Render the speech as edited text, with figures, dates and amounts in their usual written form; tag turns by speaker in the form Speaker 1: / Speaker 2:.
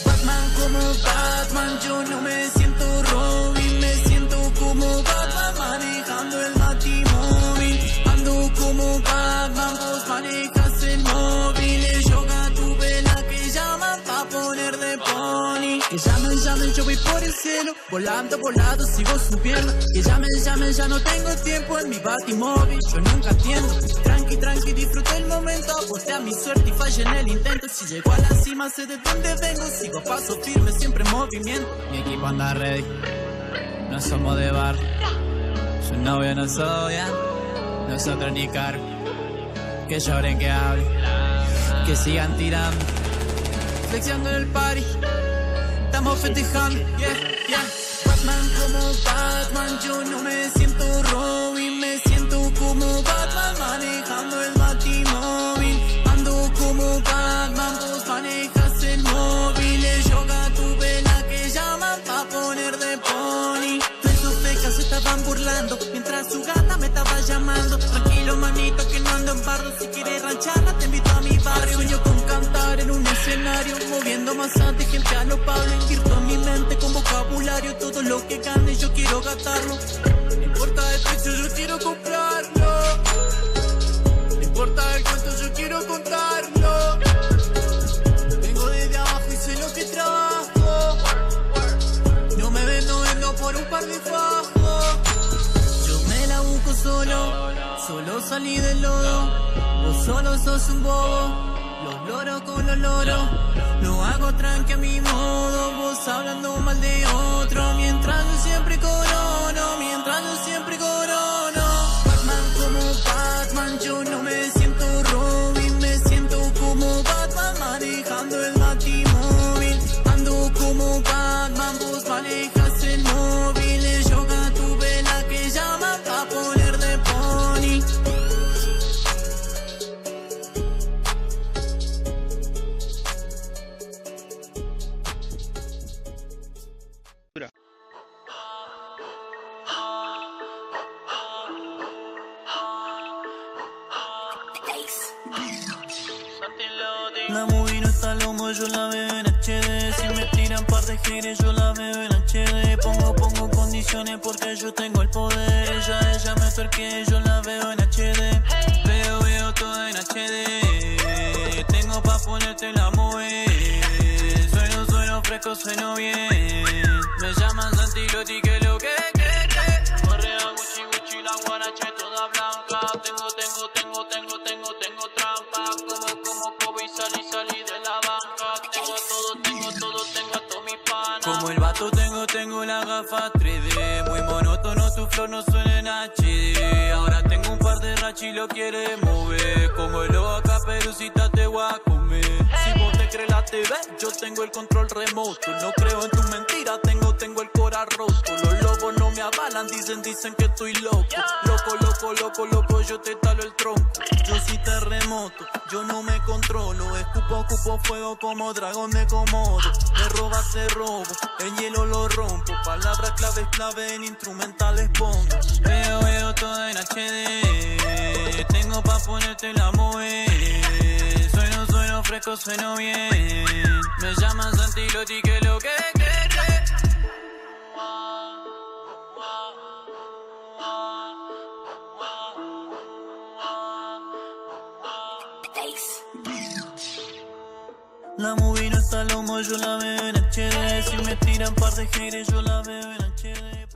Speaker 1: Batman como Batman, yo no me siento Robin, me siento como Batman manejando el batimóvil. Ando como Batman, vos manejas el móvil. Yo tuve la que llaman pa' poner de pony. Que llamen, yo voy por el cielo, volando, sigo subiendo. Que llamen, ya no tengo tiempo en mi batimóvil. Yo nunca atiendo, tranqui, disfruto el momento. Aposté a mi suerte y fallé en el intento. Si llego a la cima, sé de dónde vengo. Sigo a paso firme, siempre en movimiento. Mi equipo anda ready, no somos de bar. Su novia no soy, nosotros ni cargo. Que lloren, que hablen, que sigan tirando. Flexiando en el party, estamos festejando, yeah. Batman como Batman, yo no me siento Robin, me siento como Batman manejando el batimóvil. Ando como Batman, vos manejas el móvil. Yo tuve la que llaman pa' poner de pony. De sus fecas se estaban burlando mientras su gata me estaba llamando. Tranquilo, manito, que no ando en barro. Si quieres rancharla, te invito a mi barrio. Sueño con cantar en un escenario, moviendo más antes gente a lo Pablo. Invierto en mi mente con vocabulario, todo lo que gane yo quiero gastarlo. No importa el precio, yo quiero comprarlo. No importa el cuento, yo quiero contarlo. Vengo desde abajo y sé lo que trabajo. No me vendo por un par de fajos. Yo me la busco solo salí del lodo. Vos solo sos un bobo, los loros con los loros. Lo hago tranqui a mi modo, vos hablando mal de otro. Mientras yo siempre corono, Batman como Batman, yo no me siento Robin, me siento como Batman manejando el batimóvil. Ando como Batman, vos manejas el móvil. Yo tuve la que llaman pa' poner de pony.
Speaker 2: La movie no está lomo, yo la veo en HD. Si me tiran par de haters, yo la veo en HD. Pongo condiciones porque yo tengo el poder. Ella me tuerque, yo la veo en HD. Veo todo en HD. Tengo pa' ponerte la movie. Sueno fresco, sueno bien. Me llaman Santilotti, que lo que. Correa, Gucci, la guarache toda blanca. Tengo trampa. Como Kobe salí de la banca. Tengo todo, tengo a todos mis panas. Como el vato tengo la gafa 3D. Muy monótono, tu flow no suena en HD. Ahora tengo un par de rachis y lo quiere mover. Como el lobo acá, perucita te voy a comer. Si vos te crees la TV, yo tengo el control remoto. No creo en tus mentiras, tengo el cora roto. Los lobos no me avalan, dicen que estoy loco. Loco, yo te talo el tronco. Yo soy terremoto, yo no me controlo. Escupo fuego como dragón de Komodo. Me robas, te robo, el hielo lo rompo. Palabras clave en instrumentales pongo. Veo todo en HD. Tengo pa' ponerte la movie. Sueno fresco, sueno bien. Me llaman Santilotti, que lo que. La movie no está lomo, yo la veo en HD. Si me tiran par de haters, yo la veo en HD.